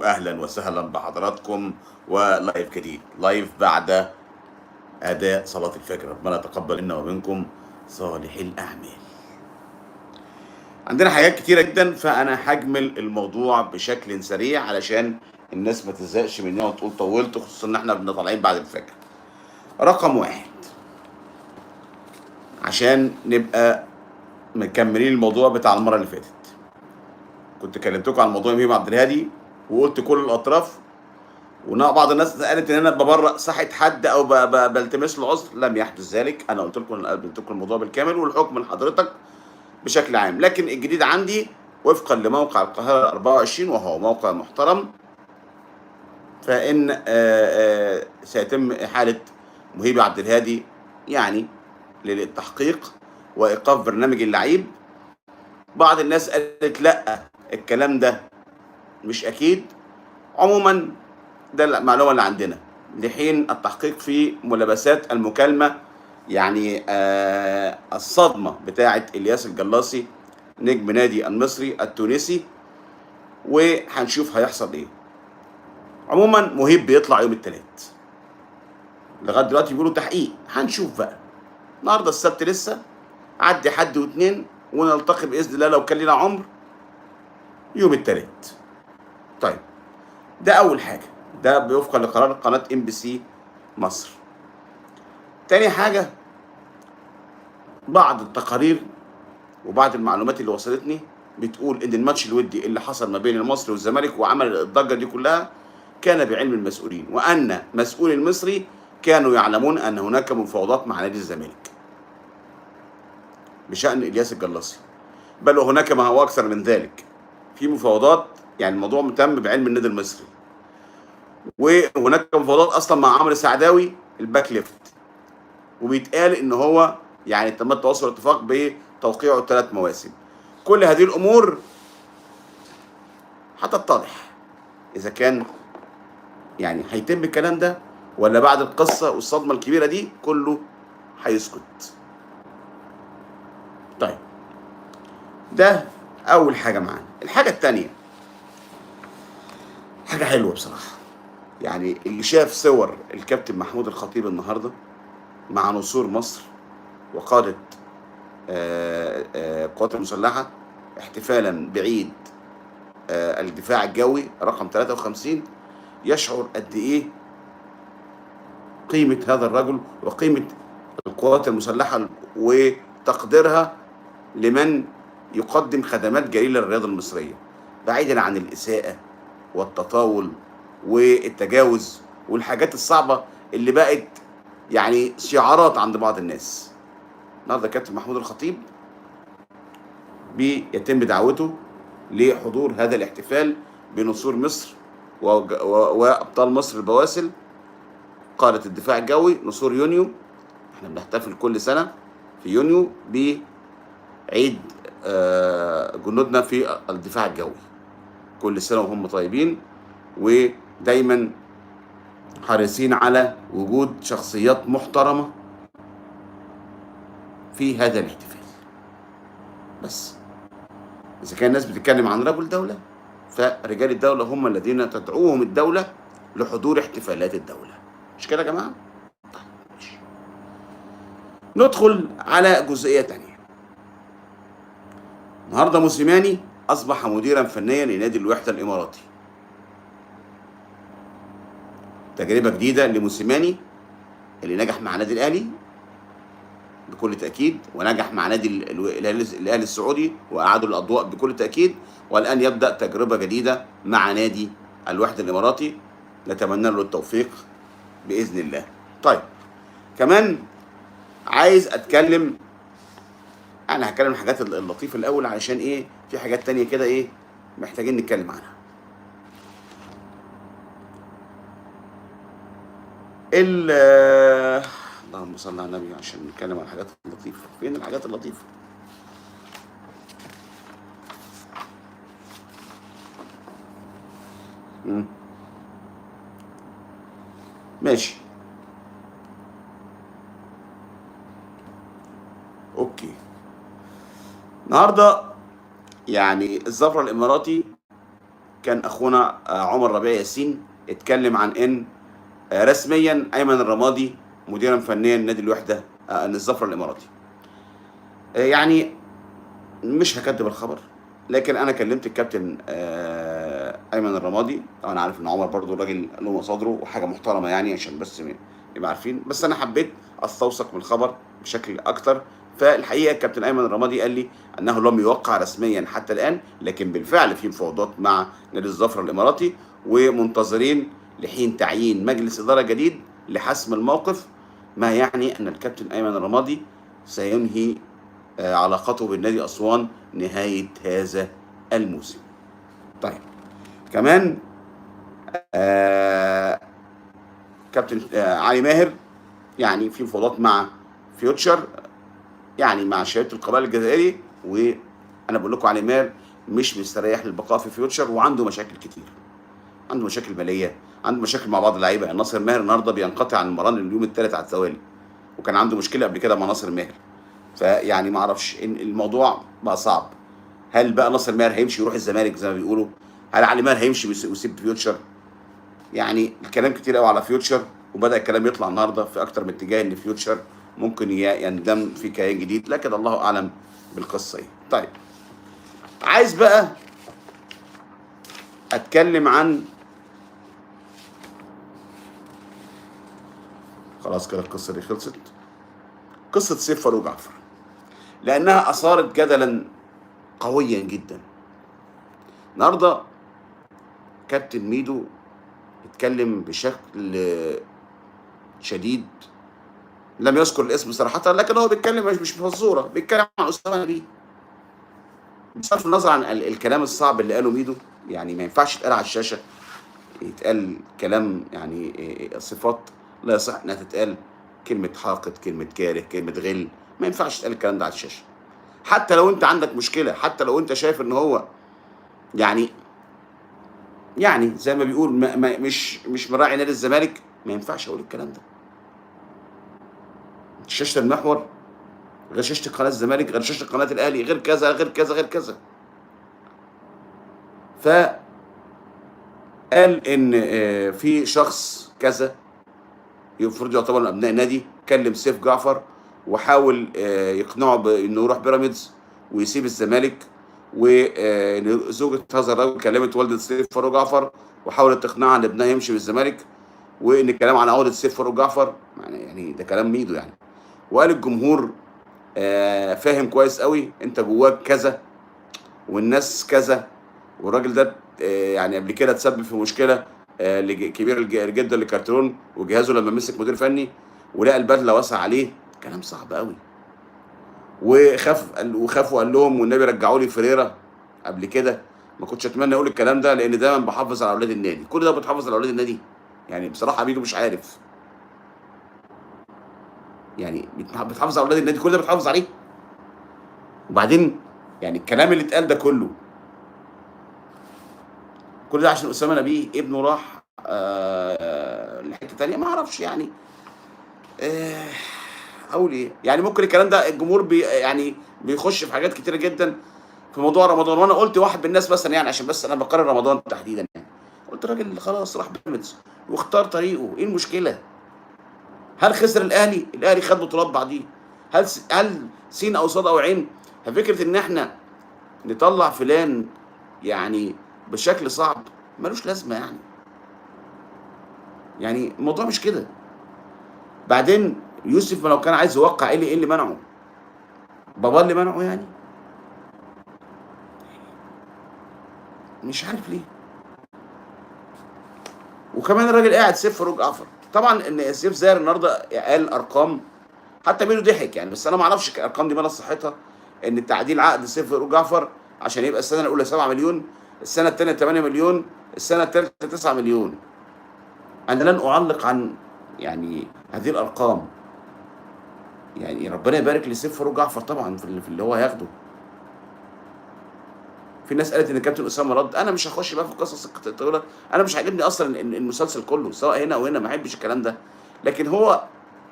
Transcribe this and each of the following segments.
واهلا وسهلا بحضراتكم ولايف جديد، لايف بعد اداء صلاه الفجر. ربنا يتقبل منا ومنكم صالح الاعمال. عندنا حاجات كتيره جدا، فانا هجمل الموضوع بشكل سريع علشان الناس ما تزهقش مننا وتقول طولت، خصوصا ان احنا طالعين بعد الفجر. رقم واحد، عشان نبقى مكملين الموضوع بتاع المره اللي فاتت، كنت كلمتكم عن موضوع ميم عبد الهادي وقلت كل الاطراف، وبعض الناس قالت ان انا ببرأ صحة حد او بلتمس له عذر. لم يحدث ذلك. انا قلت لكم الموضوع بالكامل والحكم من حضرتك بشكل عام. لكن الجديد عندي وفقا لموقع القاهرة 24 وهو موقع محترم، فان سيتم احالة مهيب عبد الهادي يعني للتحقيق وايقاف برنامج اللعيب. بعض الناس قالت لا، الكلام ده مش اكيد. عموما ده المعلومه اللي عندنا لحين التحقيق في ملابسات المكالمه، يعني الصدمه بتاعه الياس الجلاصي نجم نادي المصري التونسي، وهنشوف هيحصل ايه. عموما مهيب بيطلع يوم الثلاث، لغايه دلوقتي بيقولوا تحقيق، هنشوف بقى. النهارده السبت لسه، عدي حد واثنين ونلتقي باذن الله لو كان لنا عمر يوم الثلاث. طيب، ده اول حاجه، ده بوفقا لقرار قناه MBC مصر. تاني حاجه، بعض التقارير وبعض المعلومات اللي وصلتني بتقول ان الماتش الودي اللي حصل ما بين المصري والزمالك وعمل الضجه دي كلها كان بعلم المسؤولين، وان مسؤول المصري كانوا يعلمون ان هناك مفاوضات مع نادي الزمالك بشان الياس الجلاصي، بل وهناك ما هو اكثر من ذلك. في مفاوضات، يعني الموضوع تم بعلم النادي المصري، وهناك مفاوضات اصلا مع عمرو سعداوي الباك ليفت، وبيتقال ان هو يعني تم التواصل والاتفاق بتوقيعه 3 مواسم. كل هذه الامور هتتضح اذا كان يعني هيتم الكلام ده، ولا بعد القصه والصدمه الكبيره دي كله هيسكت. طيب، ده اول حاجه معانا. الحاجه الثانيه حاجه حلوه بصراحه، يعني اللي شاف صور الكابتن محمود الخطيب النهارده مع نسور مصر وقاده القوات المسلحه احتفالا بعيد الدفاع الجوي رقم 53، يشعر قد ايه قيمه هذا الرجل وقيمه القوات المسلحه وتقديرها لمن يقدم خدمات جليله للرياضه المصريه، بعيدا عن الاساءه والتطاول والتجاوز والحاجات الصعبه اللي بقت يعني شعارات عند بعض الناس. النهارده كابتن محمود الخطيب بيتم دعوته لحضور هذا الاحتفال بنسور مصر وابطال مصر البواسل قادة الدفاع الجوي نسور يونيو. احنا بنحتفل كل سنة في يونيو بعيد جنودنا في الدفاع الجوي، كل سنة وهم طيبين، ودايما حريصين على وجود شخصيات محترمة في هذا الاحتفال. بس إذا كان الناس بتتكلم عن رجل دولة، فرجال الدولة هم الذين تدعوهم الدولة لحضور احتفالات الدولة، مش كده يا جماعة؟ طيب ماشي. ندخل على جزئية تانية. النهارده موسيماني أصبح مديرا فنيا لنادي الوحدة الإماراتي. تجربة جديدة لموسيماني اللي نجح مع نادي الأهلي بكل تأكيد، ونجح مع نادي الأهلي السعودي وأعادوا الأضواء بكل تأكيد، والآن يبدأ تجربة جديدة مع نادي الوحدة الإماراتي. نتمنى له التوفيق بإذن الله. طيب، كمان عايز أتكلم، أنا هتكلم الحاجات اللطيفة الأول علشان إيه، في حاجات تانية كده إيه محتاجين نتكلم عنها. اللهم صل على النبي عشان نتكلم عن الحاجات اللطيفة. فين الحاجات اللطيفة؟ ماشي، اوكي. النهارده يعني الزفر الاماراتي كان اخونا عمر ربيع ياسين اتكلم عن ان رسميا ايمن الرمادي مديرا فنيا لنادي الوحده الظفر الاماراتي. يعني مش هكدب الخبر، لكن انا كلمت الكابتن ايمن الرمادي. انا عارف ان عمر برضو راجل له مصادره وحاجه محترمه يعني، عشان بس نبقى عارفين، بس انا حبيت استوثق من الخبر بشكل اكتر. فالحقيقه الكابتن ايمن الرمادي قال لي انه لم يوقع رسميا حتى الان، لكن بالفعل في مفاوضات مع نادي الظفر الاماراتي، ومنتظرين لحين تعيين مجلس اداره جديد لحسم الموقف، ما يعني ان الكابتن ايمن الرمادي سينهي علاقته بالنادي أسوان نهاية هذا الموسم. طيب كمان كابتن علي ماهر يعني في مفاوضات مع فيوتشر، يعني مع شهاده القبائل الجزائري، وانا بقول لكم علي ماهر مش مستريح للبقاء في فيوتشر، وعنده مشاكل كتير، عنده مشاكل ماليه، عنده مشاكل مع بعض اللعيبه. يعني ناصر ماهر النهارده بينقطع عن المران اليوم الثالث على التوالي، وكان عنده مشكله قبل كده مع ناصر ماهر. فيعني ما اعرفش ان الموضوع بقى صعب. هل بقى ناصر ماهر هيمشي يروح الزمالك زي ما بيقولوا؟ هل علي ماهر هيمشي ويسيب فيوتشر؟ يعني الكلام كتير قوي على فيوتشر، وبدا الكلام يطلع النهارده في اكتر من اتجاه ان فيوتشر ممكن يندم في كيان جديد، لكن الله اعلم بالقصه ايه. طيب عايز بقى اتكلم عن، خلاص كده القصه دي خلصت، قصه سيف فاروق جعفر، لانها اثارت جدلا قويا جدا. النهارده كابتن ميدو اتكلم بشكل شديد، لم يذكر الاسم صراحة، لكن هو بيتكلم مش بفزورة، بيتكلم عن أسامة نبيه. بصرف النظر عن الكلام الصعب اللي قاله ميدو، يعني ما ينفعش يتقال على الشاشة، يتقال كلام يعني صفات لا يصح انها تتقال، كلمة حاقد، كلمة كاره، كلمة غل، ما ينفعش تتقال الكلام ده على الشاشة. حتى لو انت عندك مشكلة، حتى لو انت شايف ان هو يعني زي ما بيقول مش مراعي نادي الزمالك، ما ينفعش اقول الكلام ده. شاشة المحور غير شاشة قناة الزمالك، غير شاشة قناة الأهلي، غير كذا غير كذا غير كذا. فقال إن في شخص كذا المفروض يعتبر من أبناء النادي كلم سيف جعفر وحاول يقنعه بإنه يروح بيراميدز ويسيب الزمالك، وزوجة هذا الرجل كلمت والدة سيف فاروق جعفر وحاولت تقنعها إن ابنها يمشي من الزمالك، وإن الكلام عن عودة سيف فاروق جعفر يعني ده كلام ميدو يعني. وقال الجمهور فاهم كويس قوي انت جواك كذا والناس كذا، والراجل ده يعني قبل كده تسبب في مشكله كبير جدا لكارترون وجهازه لما مسك مدير فني ولقى البدله واسع عليه. كلام صعب قوي. وخاف وقال لهم والنبي رجعوا لي فريرة قبل كده. ما كنتش اتمنى اقول الكلام ده لان دايما بحافظ على اولاد النادي. كل ده بتحافظ على اولاد النادي؟ يعني بصراحه ميدو مش عارف، يعني بتحافظ على اولاد النادي، كل ده بتحافظ عليه؟ وبعدين يعني الكلام اللي اتقال ده كل ده عشان اسامه نبيه ابنه راح لحته تانيه، ما اعرفش يعني اقول ايه. يعني ممكن الكلام ده الجمهور يعني بيخش في حاجات كتيره جدا في موضوع رمضان، وانا قلت واحد من الناس مثلا يعني عشان بس انا بقرر رمضان تحديدا، يعني قلت الراجل خلاص راح بيراميدز واختار طريقه، ايه المشكله؟ هل خسر الاهلي؟ الاهلي خد بطولات بعديه. هل سين او صاد او عين؟ ففكره ان احنا نطلع فلان يعني بشكل صعب ملوش لازمه يعني الموضوع مش كده. بعدين يوسف لو كان عايز يوقع ايه اللي منعه؟ بابا اللي منعه يعني؟ مش عارف ليه. وكمان الراجل قاعد سيف فاروق جعفر، طبعا ان سيف زاهر النهارده قال ارقام حتى ميدو ضحك يعني، بس انا ما اعرفش الارقام دي مالها صحتها. ان تعديل عقد سيف فاروق جعفر عشان يبقى السنه الاولى 7 مليون، السنه الثانيه 8 مليون، السنه الثالثه 9 مليون. انا لن اعلق عن يعني هذه الارقام، يعني ربنا يبارك لسيف فاروق جعفر طبعا في اللي هو هياخده. في ناس قالت ان كابتن اسامه رد، انا مش هخش بقى في قصص الطويله، انا مش عاجبني اصلا المسلسل كله سواء هنا او هنا، ما احبش الكلام ده. لكن هو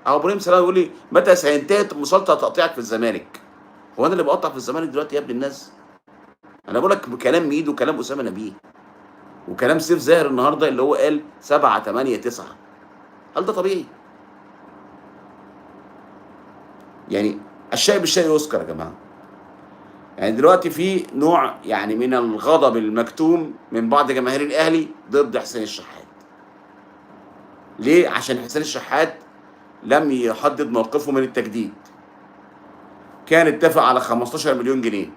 ابراهيم سلام يقول لي متى سينتهي مسلطه تقطيعك في الزمالك؟ هو انا اللي بقطع في الزمالك دلوقتي يا ابن الناس؟ انا بقول لك كلام ميدو وكلام اسامه نبيه. وكلام سيف زاهر النهارده اللي هو قال 7 8 9. هل ده طبيعي؟ يعني الشيء بالشيء يذكر يا جماعه. يعني دلوقتي في نوع يعني من الغضب المكتوم من بعض جماهير الاهلي ضد حسين الشحات. ليه؟ عشان حسين الشحات لم يحدد موقفه من التجديد. كان اتفق على 15 مليون جنيه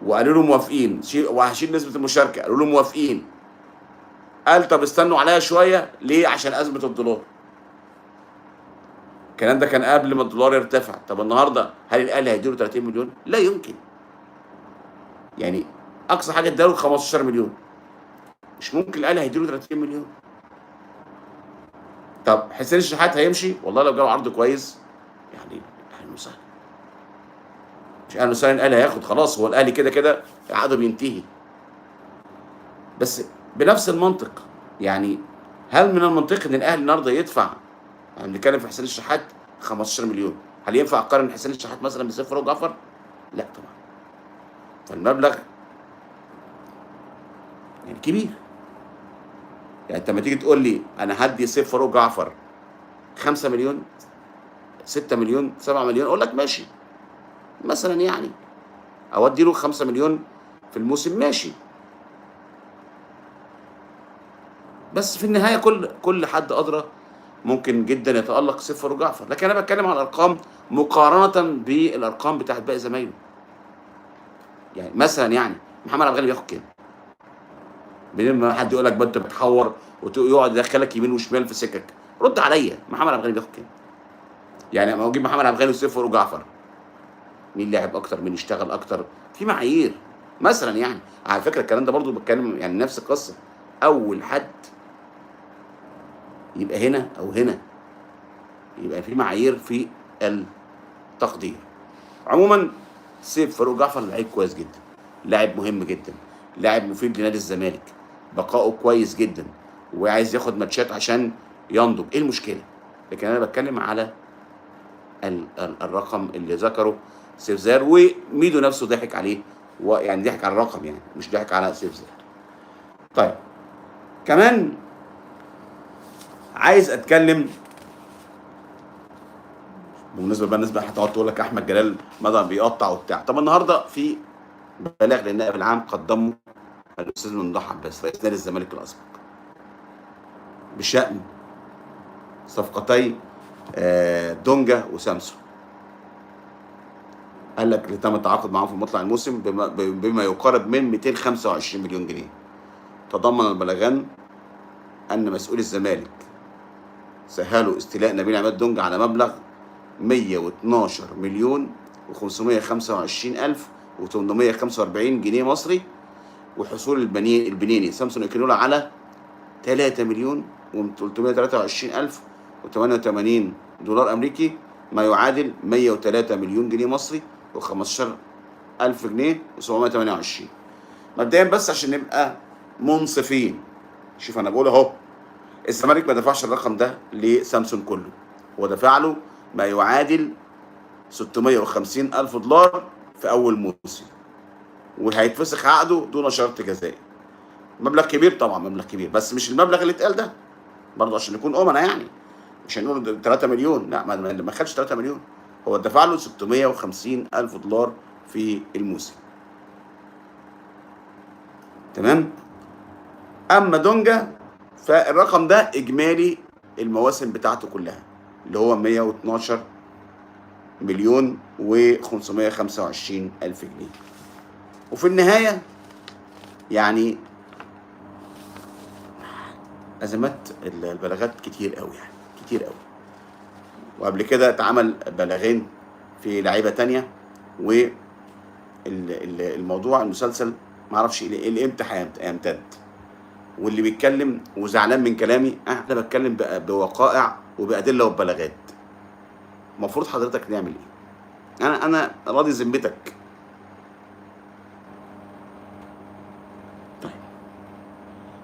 وقالوا له موافقين، وهشيل نسبة المشاركة، قالوا له موافقين. قال طب استنوا عليا شوية، ليه؟ عشان أزمة الدولار. الكلام ده كان قبل ما الدولار يرتفع. طب النهارده هل الأهلي هيديله 30 مليون؟ لا يمكن. يعني أقصى حاجة اداله 15 مليون. مش ممكن الأهلي هيديله 30 مليون. طب حسين الشحات هيمشي؟ والله لو جاله عرض كويس يعني أهلا وسهلا. مش أهلا وسهلا، الأهلي هياخد خلاص، هو الأهلي كده كده عقده بينتهي. بس بنفس المنطق، يعني هل من المنطقي ان الاهلي النهارده يدفع، يعني بنتكلم في حسين الشحات 15 مليون، هل ينفع اقارن حسين الشحات مثلا بسيف فاروق جعفر؟ لا طبعا. فالمبلغ يعني كبير. يعني انت لما تيجي تقول لي انا هدي سيف فاروق جعفر 5 مليون 6 مليون 7 مليون، اقول لك ماشي مثلا، يعني او ادي له 5 مليون في الموسم ماشي. بس في النهايه كل حد ادرى، ممكن جدا يتالق سيف فاروق جعفر. لكن انا بتكلم عن الارقام مقارنه بالارقام بتاعت باقي زمايله. يعني مثلا يعني محمد عبد الغني بياخد كام؟ بدون ما حد يقول لك انت بتحور ويقعد يدخلك يمين وشمال في سكك. رد عليا، محمد عبد الغني بياخد كام؟ يعني لما اجيب محمد عبد الغني وسيف فاروق جعفر، مين لعب اكتر؟ مين اشتغل اكتر؟ في معايير مثلا. يعني على فكره الكلام ده برضو بتكلم يعني نفس القصه. اول حد يبقى هنا او هنا، يبقى في معايير في التقدير. عموما سيف فاروق جعفر لعيب كويس جدا، لاعب مهم جدا، لاعب مفيد لنادي الزمالك، بقائه كويس جدا، وعايز ياخد ماتشات عشان ينضج. ايه المشكله؟ لكن انا بتكلم على الرقم اللي ذكره سيف زاهر، وميدو نفسه ضحك عليه، ويعني ضحك على الرقم، يعني مش ضحك على سيف زاهر. طيب كمان عايز اتكلم بالنسبه بقى، الناس بقى هتقعد تقول لك احمد جلال مدى بيقطع وبتاع. طب النهارده في بلاغ للنائب العام قدمه الاستاذ ممدوح عباس رئيس نادي الزمالك الاسبق بشان صفقتي دونجا وسامسون. قال لك اللي تم التعاقد معاهم في مطلع الموسم بما يقارب من 225 مليون جنيه. تضمن البلاغان ان مسؤول الزمالك سهلوا استيلاء نبيل عماد دونجا على مبلغ 112 مليون و525 ألف و845 جنيه مصري، وحصول البنيني سامسون اكينولا على 3 مليون و323 ألف و88 دولار أمريكي، ما يعادل 103 مليون جنيه مصري و15 ألف جنيه و728. مبدئيا بس عشان نبقى منصفين، شوف أنا بقول أهو، الزمالك ما دفعش الرقم ده لسامسون كله، هو دفع له ما يعادل 650 ألف دولار في أول موسم، وهيتفسخ عقده دون شرط جزائي. مبلغ كبير طبعا، مبلغ كبير، بس مش المبلغ اللي اتقال ده برضه عشان نكون أمنا. يعني مش هنقول 3 مليون، لا ما خدش 3 مليون، هو دفع له 650 ألف دولار في الموسم. تمام؟ أما دونجا فالرقم ده إجمالي المواسم بتاعته كلها اللي هو 112 مليون و525 ألف جنيه. وفي النهاية يعني أزمات البلاغات كتير قوي، يعني كتير قوي. وقبل كده اتعمل بلاغين في لعيبة تانية، والموضوع المسلسل معرفش امتى هيمتد. واللي بيتكلم وزعلان من كلامي، انا بتكلم بوقائع وبأدلة وببلاغات. المفروض حضرتك نعمل ايه؟ انا راضي ذمتك. طيب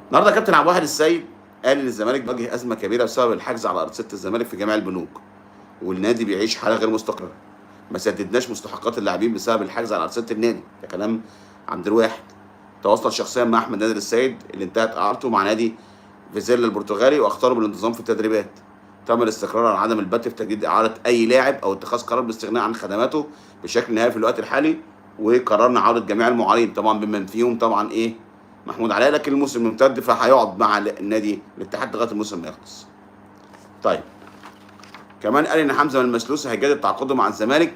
النهارده كابتن عبد الواحد السيد قال ان الزمالك بيواجه ازمه كبيره بسبب الحجز على ارصده الزمالك في جميع البنوك، والنادي بيعيش حاله غير مستقره. ما سددناش مستحقات اللاعبين بسبب الحجز على ارصده النادي، ده كلام عبد الواحد. تواصل شخصيا مع احمد نادر السيد اللي انتهت اعارته مع نادي فيزيلا البرتغالي واختاروا بالانتظام في التدريبات. تم الاستقرار على عدم البت في تجديد اعاره اي لاعب او اتخاذ قرار بالاستغناء عن خدماته بشكل نهائي في الوقت الحالي، وقررنا عوده جميع المعارين طبعا بمن فيهم طبعا ايه محمود علاء، لكن الموسم ممتد فهيقعد مع النادي الاتحاد لغايه الموسم ما يخلص. طيب كمان قال ان حمزه المسلوسي هيجدد تعاقده مع الزمالك،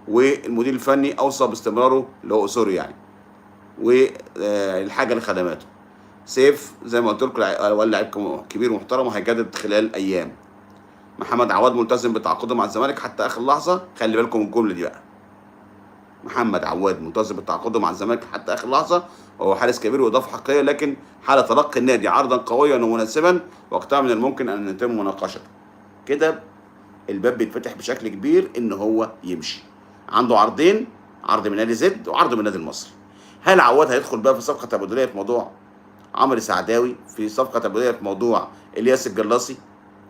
والمدير الفني اوصى باستمراره اللي هو اسوري يعني، والحاجه لخدماته. سيف زي ما قلت لكم هو لاعب كبير ومحترم وهيجدد خلال ايام. محمد عواد ملتزم بتعاقده مع الزمالك حتى اخر لحظه، خلي بالكم من الجمله دي بقى. محمد عواد ملتزم بتعاقده مع الزمالك حتى اخر لحظه، وهو حارس كبير واضافه حقيقيه، لكن حال تلقي النادي عرضا قويا ومناسبا وقتها من الممكن ان يتم مناقشته. كده الباب بيتفتح بشكل كبير ان هو يمشي. عنده عرضين، عرض من نادي زد وعرض من النادي المصري. هل عواد هيدخل بقى في صفقه تبادليه في موضوع عمرو سعداوي، في صفقه تبادليه في موضوع الياس الجلاصي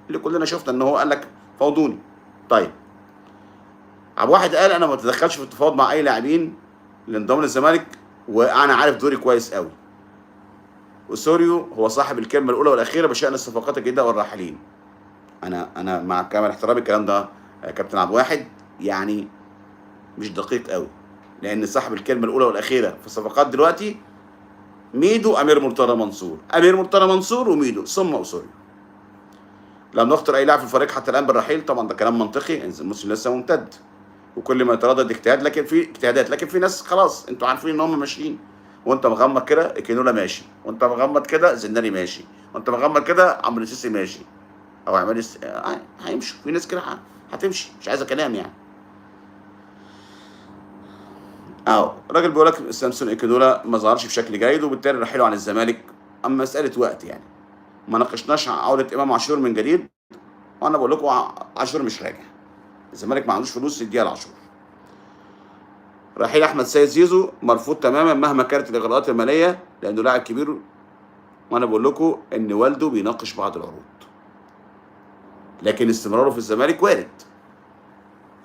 اللي كلنا شفنا ان هو قال لك فوضوني؟ طيب عبد الواحد قال انا ما بتدخلش في التفاوض مع اي لاعبين لانضمام للزمالك وانا عارف دوري كويس قوي. وسوريو هو صاحب الكلمه الاولى والاخيره بشان الصفقات الجديده والراحلين. انا مع كامل احترامي الكلام ده يا كابتن عبد الواحد يعني مش دقيق قوي، لان صاحب الكلمه الاولى والاخيره في الصفقات دلوقتي ميدو امير مرتضى منصور، امير مرتضى منصور وميدو ثم اسوريو. لم نخطر اي لاعب في الفريق حتى الان بالرحيل، طبعا ده كلام منطقي، الموسم لسه ممتد وكل ما يتردد اجتهاد، لكن في اجتهادات، لكن في ناس خلاص انتوا عارفين ان هم ماشيين. وانت مغمض كده كينولا ماشي، وانت مغمض كده زناري ماشي، وانت مغمض كده عمرو السيسي ماشي، او عماد هيمشوا. في ناس كده هتمشي، مش عايزه كلام يعني. الراجل بيقول لك سامسون ايكينولا ما ظهرش بشكل جيد وبالتالي رحيله عن الزمالك، اما مساله وقت يعني. ما ناقشناش عن عوده امام عاشور من جديد، وانا بقول لكم عاشور مش راجع، الزمالك ما عندوش فلوس يديها لعاشور. رحيل احمد سيد زيزو مرفوض تماما مهما كانت الاغراءات الماليه لانه لاعب كبير، وانا بقول لكم ان والده بيناقش بعض العروض، لكن استمراره في الزمالك وارد،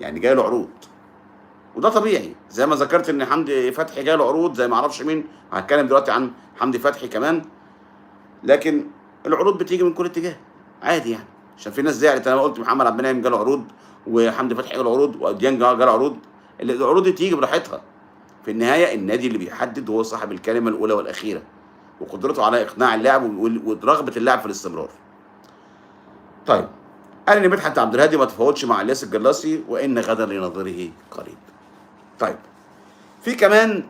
يعني جاي له عروض وده طبيعي. زي ما ذكرت ان حمدي فتحي جاي له عروض، زي ما اعرفش مين، هتكلم دلوقتي عن حمدي فتحي كمان، لكن العروض بتيجي من كل اتجاه عادي يعني. عشان في ناس زعلت انا قلت محمد عبد المنعم جاله عروض وحمدي فتحي جاله عروض وديان جاله عروض، العروض دي تيجي براحتها. في النهايه النادي اللي بيحدد هو صاحب الكلمه الاولى والاخيره، وقدرته على اقناع اللاعب ورغبه اللاعب في الاستمرار. طيب قال ان مدحت عبد الهادي ما تفاوضش مع الياس الجلاصي وان غدا لنظره قريب. طيب في كمان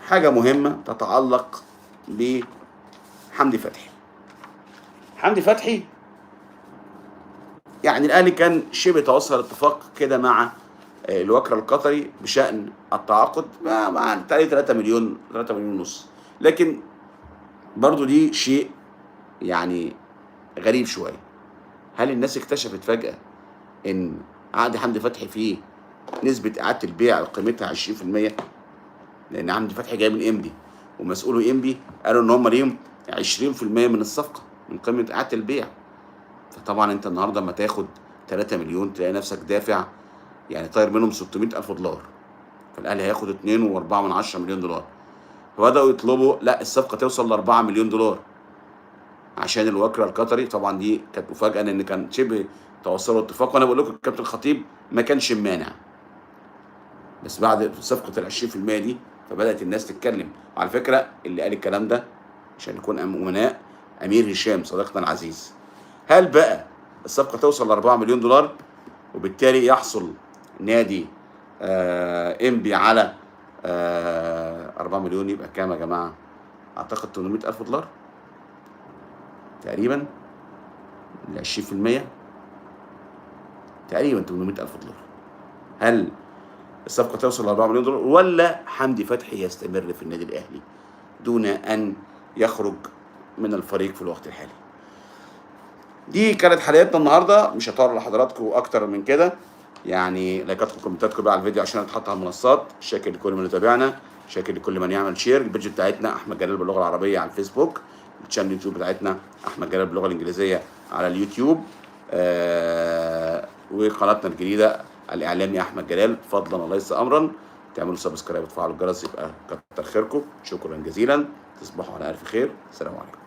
حاجه مهمه تتعلق بحمدي فتحي. حمدي فتحي يعني الاهلي كان شبه توصل اتفاق كده مع الوكر القطري بشان التعاقد مع 3 مليون ونص، لكن برضو دي شيء يعني غريب شويه. هل الناس اكتشفت فجاه ان عقد حمدي فتحي فيه نسبه اعاده البيع قيمتها 20%؟ لان حمدي فتحي جاي من انبي ومسؤولو انبي قالوا ان هم ليهم 20% من الصفقه من قيمه اعاده البيع. فطبعا انت النهارده لما تاخد 3 مليون تلاقي نفسك دافع يعني طاير منهم 600,000 دولار، فالاهلي هياخد 2.4 مليون دولار. فبداوا يطلبوا لا الصفقه توصل ل 4 مليون دولار عشان الوكر القطري. طبعا دي كانت مفاجاه لان كان شبه توصلوا اتفاق، وانا بقول لكم الكابتن الخطيب ما كانش مانع، بس بعد صفقه ال 20% دي فبدات الناس تتكلم. وعلى فكره اللي قال الكلام ده عشان نكون امناء امير هشام صديقنا العزيز. هل بقى الصفقه توصل ل 4 مليون دولار وبالتالي يحصل نادي انبي على 4 مليون؟ يبقى كام يا جماعه؟ اعتقد 800,000 دولار تقريبا، ال 20% تقريبا 800,000 دولار. هل الصفقه توصل ل 4 مليون دولار ولا حمدي فتحي يستمر في النادي الاهلي دون ان يخرج من الفريق في الوقت الحالي؟ دي كانت حلقتنا النهارده، مش هطول لحضراتكم اكتر من كده يعني. لايكاتكم وكومنتاتكم بقى على الفيديو عشان يتحط على المنصات. شاكر لكل من يتابعنا، شاكر لكل من يعمل شير. البيج بتاعتنا احمد جلال باللغه العربيه على الفيسبوك، الشانل اليوتيوب بتاعتنا احمد جلال باللغه الانجليزيه على اليوتيوب، وقناتنا الجديده الاعلامي احمد جلال فضلا وليس امرا. تعملوا سبسكرايب وتفعلوا الجرس يبقى كتر خيركم. شكرا جزيلا، تصبحوا على الف خير. السلام عليكم.